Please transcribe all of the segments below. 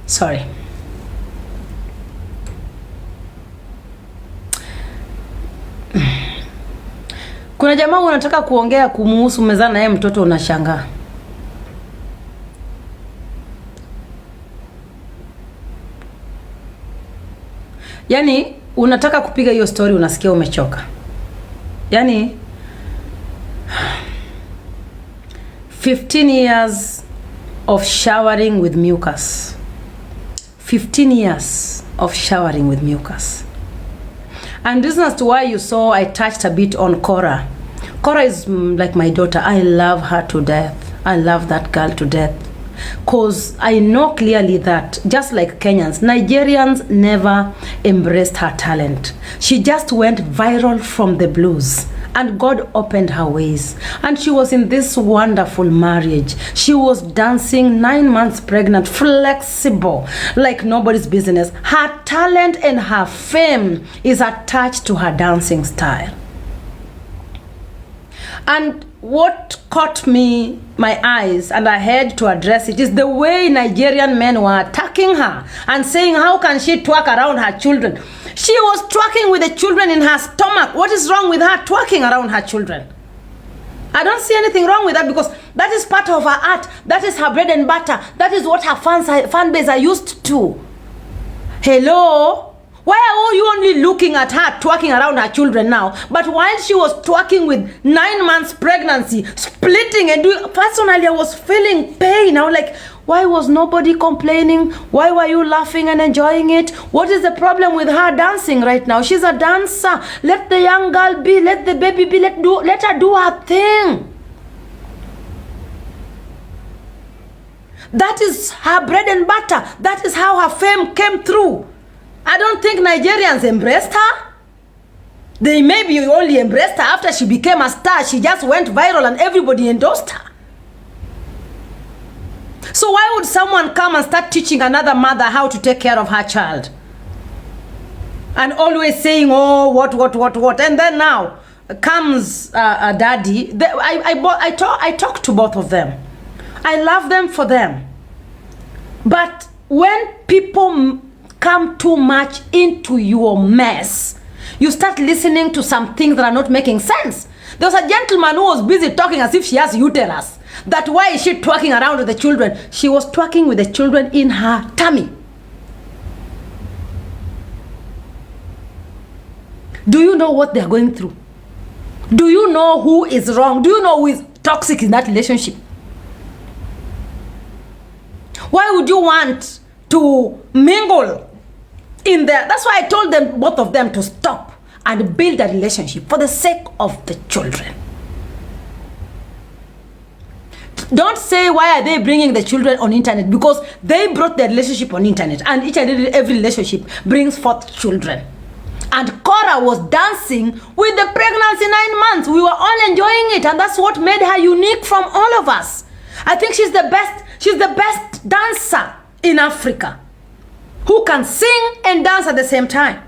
Sorry. Kuna jamaa unataka kuongea kumuhusu mezana naye mtoto unashangaa. Yaani unataka kupiga hiyo story unasikia umechoka. Yaani 15 years of showering with mucus. 15 years of showering with mucus. And this is why you saw I touched a bit on Cora. Cora is like my daughter. I love her to death. I love that girl to death. Because I know clearly that just like Kenyans, Nigerians never embraced her talent. She just went viral from the blues. And God opened her ways. And she was in this wonderful marriage. She was dancing 9 months pregnant, flexible, like nobody's business. Her talent and her fame is attached to her dancing style. And what caught me, my eyes, and I had to address it, is the way Nigerian men were attacking her and saying, how can she twerk around her children? She was twerking with the children in her stomach. What is wrong with her twerking around her children? I don't see anything wrong with that, because that is part of her art. That is her bread and butter. That is what her fan base are used to. Hello? Why are you only looking at her twerking around her children now? But while she was twerking with 9 months pregnancy, splitting and doing, personally I was feeling pain. I was like, why was nobody complaining? Why were you laughing and enjoying it? What is the problem with her dancing right now? She's a dancer. Let the young girl be, let the baby be, let her do her thing. That is her bread and butter. That is how her fame came through. I don't think Nigerians embraced her. They maybe only embraced her after she became a star. She just went viral and everybody endorsed her. So why would someone come and start teaching another mother how to take care of her child? And always saying, oh, what? And then now comes a daddy. I talk to both of them. I love them for them. But when people come too much into your mess, you start listening to some things that are not making sense. There was a gentleman who was busy talking as if she has uterus. That why is she twerking around with the children? She was twerking with the children in her tummy. Do you know what they are going through? Do you know who is wrong? Do you know who is toxic in that relationship? Why would you want to mingle in there? That's why I told them, both of them, to stop and build a relationship for the sake of the children. Don't say why are they bringing the children on internet, because they brought their relationship on internet, and each and every relationship brings forth children. And Cora was dancing with the pregnancy 9 months. We were all enjoying it, and that's what made her unique from all of us. I think she's the best dancer in Africa, who can sing and dance at the same time.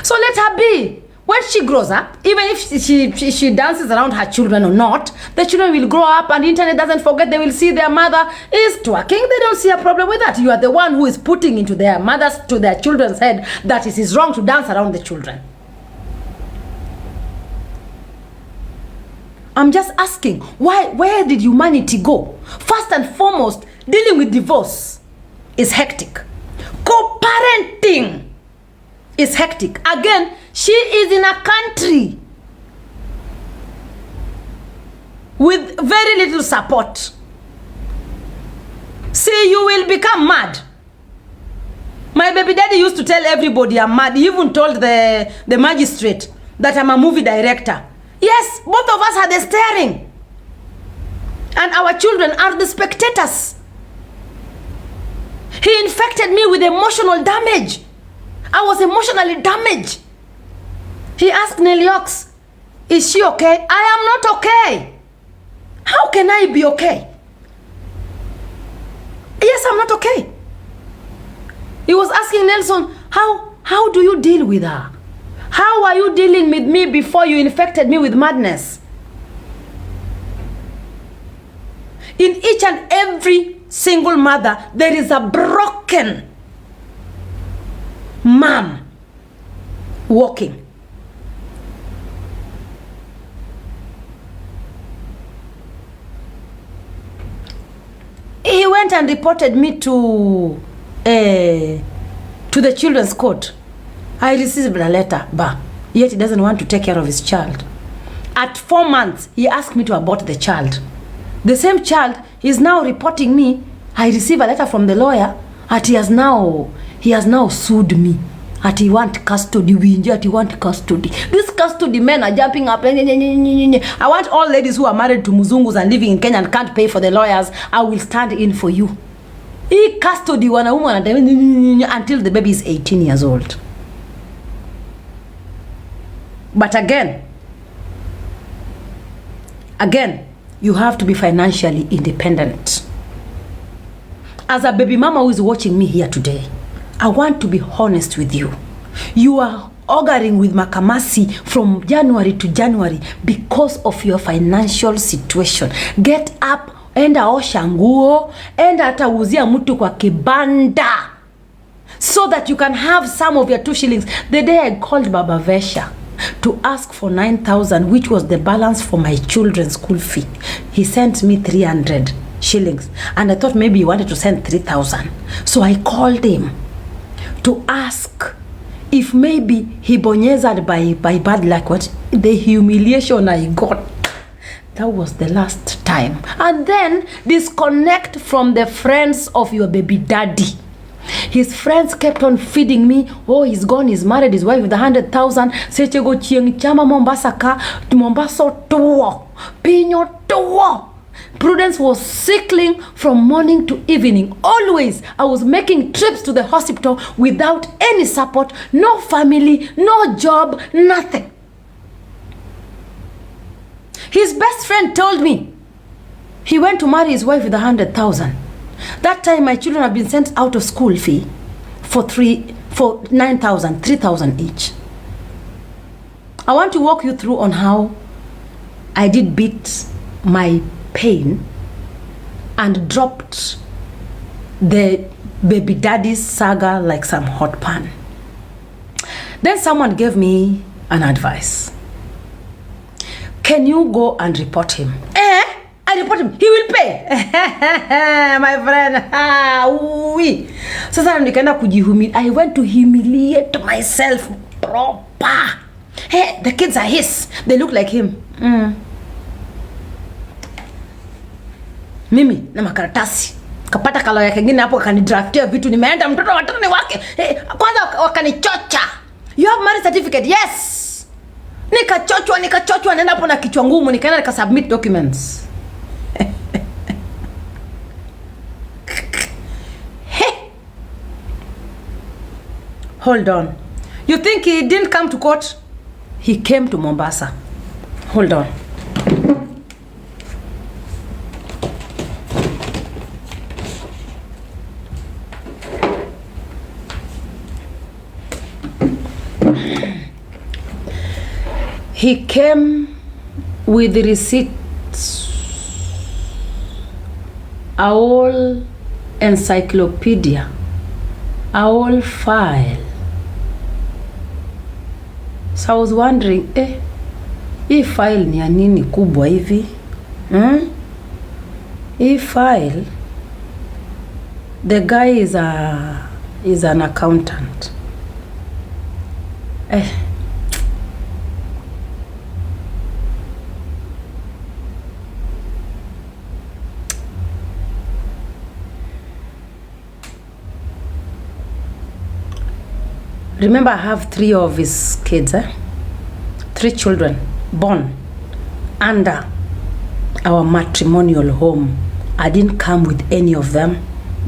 So let her be. When she grows up, even if she dances around her children or not, the children will grow up and the internet doesn't forget. They will see their mother is twerking. They don't see a problem with that. You are the one who is putting into their mothers, to their children's head, that it is wrong to dance around the children. I'm just asking, where did humanity go? First and foremost, dealing with divorce is hectic. Co-parenting is hectic. Again, she is in a country with very little support. See, you will become mad. My baby daddy used to tell everybody I'm mad. He even told the magistrate that I'm a movie director. Yes, both of us are the steering. And our children are the spectators. He infected me with emotional damage. I was emotionally damaged. He asked Nelly Ox, is she okay? I am not okay. How can I be okay? Yes, I'm not okay. He was asking Nelson, how do you deal with her? How are you dealing with me before you infected me with madness? In each and every single mother, there is a broken mom walking. He went and reported me to the children's court. I received a letter back, yet he doesn't want to take care of his child. At 4 months, he asked me to abort the child. The same child is now reporting me. I received a letter from the lawyer that he has now sued me. That he want custody. He want custody. These custody men are jumping up. I want all ladies who are married to Muzungus and living in Kenya and can't pay for the lawyers. I will stand in for you. He custody one woman until the baby is 18 years old. But again, you have to be financially independent. As a baby mama who is watching me here today, I want to be honest with you. You are auguring with Makamasi from January to January because of your financial situation. Get up, enda osha nguo, enda hata uzia mtu kwa kibanda, so that you can have some of your 2 shillings. The day I called Baba Vesha to ask for 9,000, which was the balance for my children's school fee, he sent me 300 shillings. And I thought maybe he wanted to send 3,000. So I called him to ask if maybe he bonyezed by bad luck. What the humiliation I got. That was the last time. And then disconnect from the friends of your baby daddy. His friends kept on feeding me. Oh, he's gone, he's married, his wife with 100,000. Seche go chieng chama Mombasa ka, Mombasa tuwo, pinyo tuwo. Prudence was sickling from morning to evening. Always, I was making trips to the hospital without any support, no family, no job, nothing. His best friend told me he went to marry his wife with 100,000. That time my children have been sent out of school fee for 9,000, 3,000 each. I want to walk you through on how I did beat my pain and dropped the baby daddy's saga like some hot pan. Then someone gave me an advice. Can you go and report him? I report him. He will pay. My friend. Oui. Sasa nikaenda kujihumiliate. I went to humiliate myself proper. Hey, the kids are his. They look like him. Mimi na makaratasi. Kapata kaloya kengine hapo akanidraftia vitu, nimeenda mtoto watani wake. Kwanza wakanichocha. You have marriage certificate? Yes. Nikachochwa nenda hapo na kichwa ngumu, nikaenda nikasubmit documents. Hold on. You think he didn't come to court? He came to Mombasa. Hold on. He came with receipts, a whole encyclopedia, a whole file. So I was wondering, hii file ni ya nini kubwa hivi? Hii file, the guy is an accountant. Remember, I have 3 of his kids, 3 children born under our matrimonial home. I didn't come with any of them.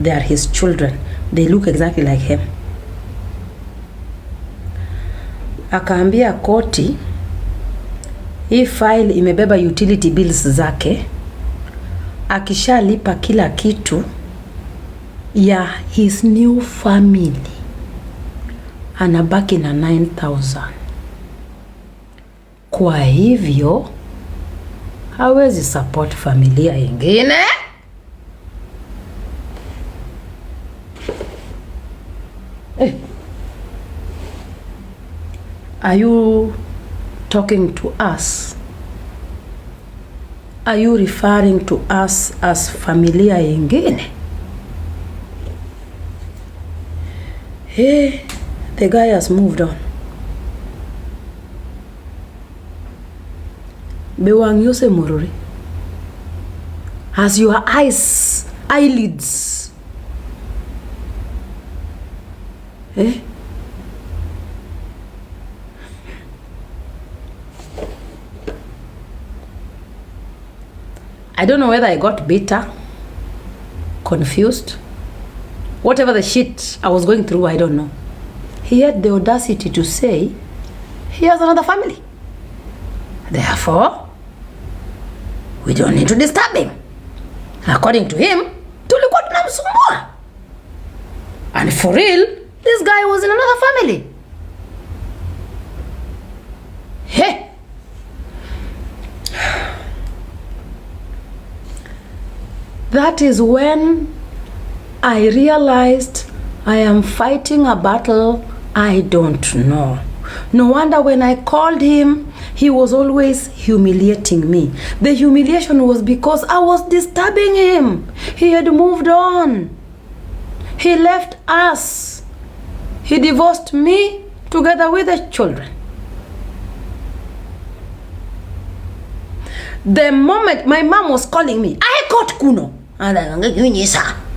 They are his children. They look exactly like him. Akaambia koti, hii file imebeba utility bills zake. Akishalipa kila kitu ya his new family, anabaki na 9,000. Kwa hivyo hawezi support familia ingine. Are you talking to us? Are you referring to us as familia ingine? Hey, the guy has moved on. Bewang yose mururi. Has your eyelids? Eh? I don't know whether I got bitter, confused, whatever the shit I was going through, I don't know. He had the audacity to say he has another family. Therefore, we don't need to disturb him. According to him, tulikuwa tunamsumbua. And for real, this guy was in another family. Hey! That is when I realized I am fighting a battle I don't know. No wonder when I called him, he was always humiliating me. The humiliation was because I was disturbing him. He had moved on. He left us. He divorced me together with the children. The moment my mom was calling me, I caught Kuno.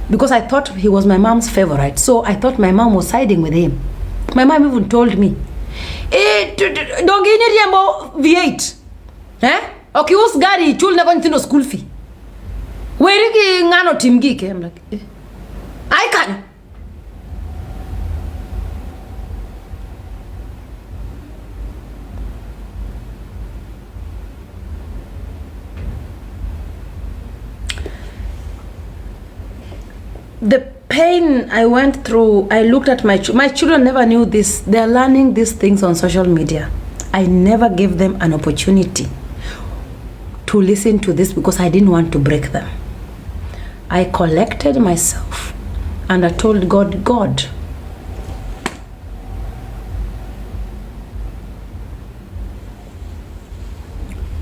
Because I thought he was my mom's favorite. So I thought my mom was siding with him. My mom even told me, don't get any V8. Okay, who's gari chul never no school fee. Where you ngano team geek? I'm like, I can. The pain I went through, I looked at my children never knew this. They're learning these things on social media. I never gave them an opportunity to listen to this because I didn't want to break them. I collected myself and I told God,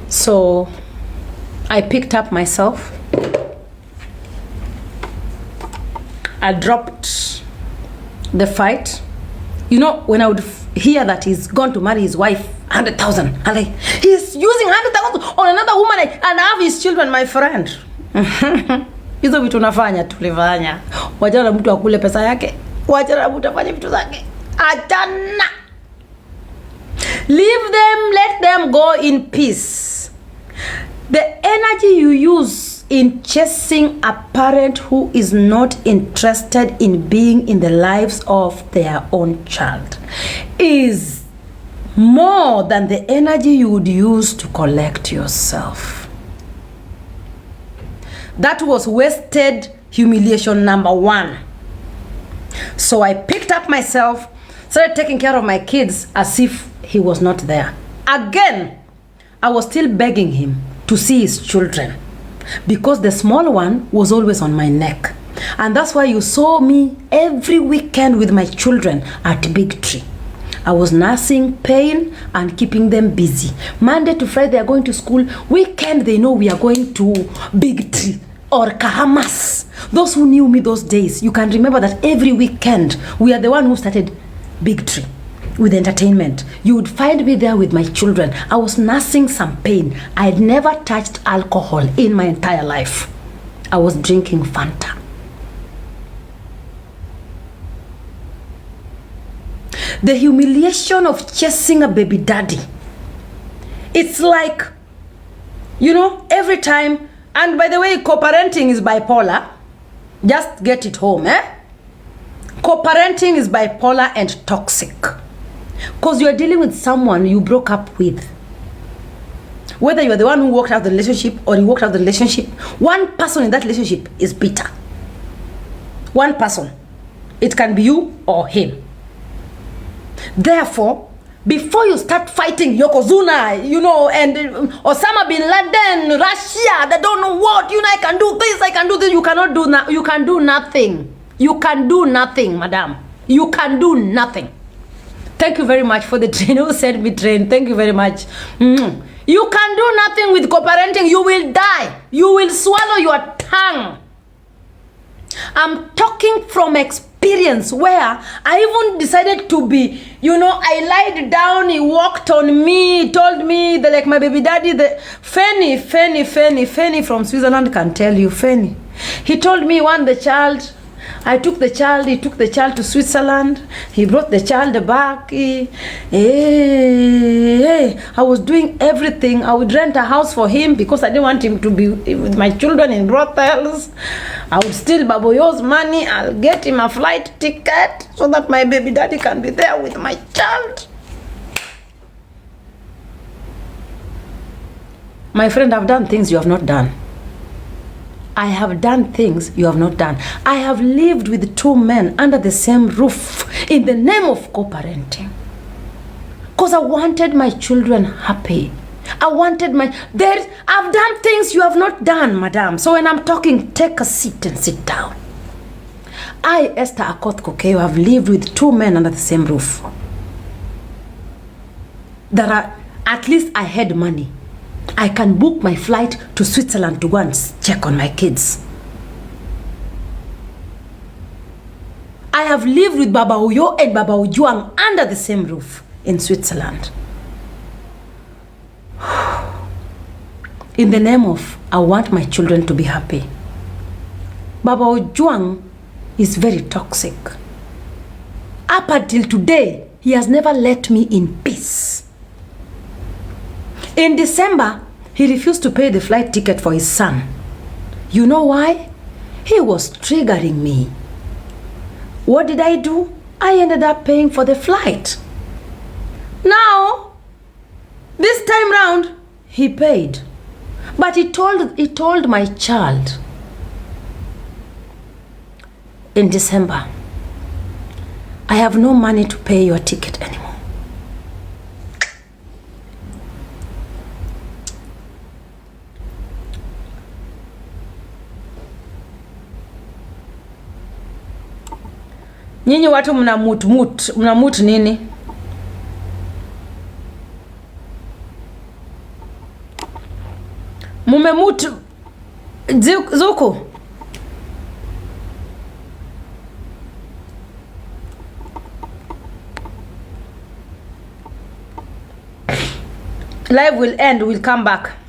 so I picked up myself. I dropped the fight. You know, when I would hear that he's gone to marry his wife, 100,000. I'm like, he's using 100,000 on another woman and have his children, my friend. Hizo vitu nafanya tulifanya. Wajana mtu akule pesa yake. Wajana mtu afanye vitu zake. Achana. Leave them, let them go in peace. The energy you use in chasing a parent who is not interested in being in the lives of their own child is more than the energy you would use to collect yourself. That was wasted humiliation number 1. So I picked up myself, started taking care of my kids as if he was not there. Again, I was still begging him to see his children, because the small one was always on my neck. And that's why you saw me every weekend with my children at Big Tree. I was nursing pain and keeping them busy. Monday to Friday they are going to school. Weekend they know we are going to Big Tree or Kahamas. Those who knew me those days, you can remember that every weekend we are the one who started Big Tree with entertainment. You would find me there with my children. I was nursing some pain. I had never touched alcohol in my entire life. I was drinking Fanta. The humiliation of chasing a baby daddy. It's like, you know, every time, and by the way, co-parenting is bipolar. Just get it home, Co-parenting is bipolar and toxic. Because you're dealing with someone you broke up with. Whether you're the one who walked out the relationship or you walked out the relationship, one person in that relationship is bitter. One person. It can be you or him. Therefore, before you start fighting Yokozuna, you know, and Osama bin Laden, Russia, they don't know what, you know, I can do this, I can do this. You cannot do that. You can do nothing. You can do nothing, madam. You can do nothing. Thank you very much for the train. Who sent me train? Thank you very much. You can do nothing with co-parenting. You will die. You will swallow your tongue. I'm talking from experience where I even decided to be, I lied down, he walked on me, he told me, like my baby daddy, Fanny from Switzerland can tell you, Fanny. He told me one, the child, he took the child to Switzerland, he brought the child back, I was doing everything. I would rent a house for him because I didn't want him to be with my children in brothels. I would steal Baboyo's money, I'll get him a flight ticket so that my baby daddy can be there with my child. My friend, I've done things you have not done. I have done things you have not done. I have lived with 2 men under the same roof in the name of co-parenting. Because I wanted my children happy. I've done things you have not done, madam. So when I'm talking, take a seat and sit down. I, Esther Akothee, have lived with 2 men under the same roof. At least I had money. I can book my flight to Switzerland to go and check on my kids. I have lived with Baba Uyo and Baba Ujuang under the same roof in Switzerland. In the name of, I want my children to be happy. Baba Ujuang is very toxic. Up until today, he has never let me in peace. In December, he refused to pay the flight ticket for his son. You know why? He was triggering me. What did I do? I ended up paying for the flight. Now, this time round, he paid. But he told my child in December, I have no money to pay your ticket anymore. Nyinyi watu mnamut nini? Mumemut Zuku. Live will end, we'll come back.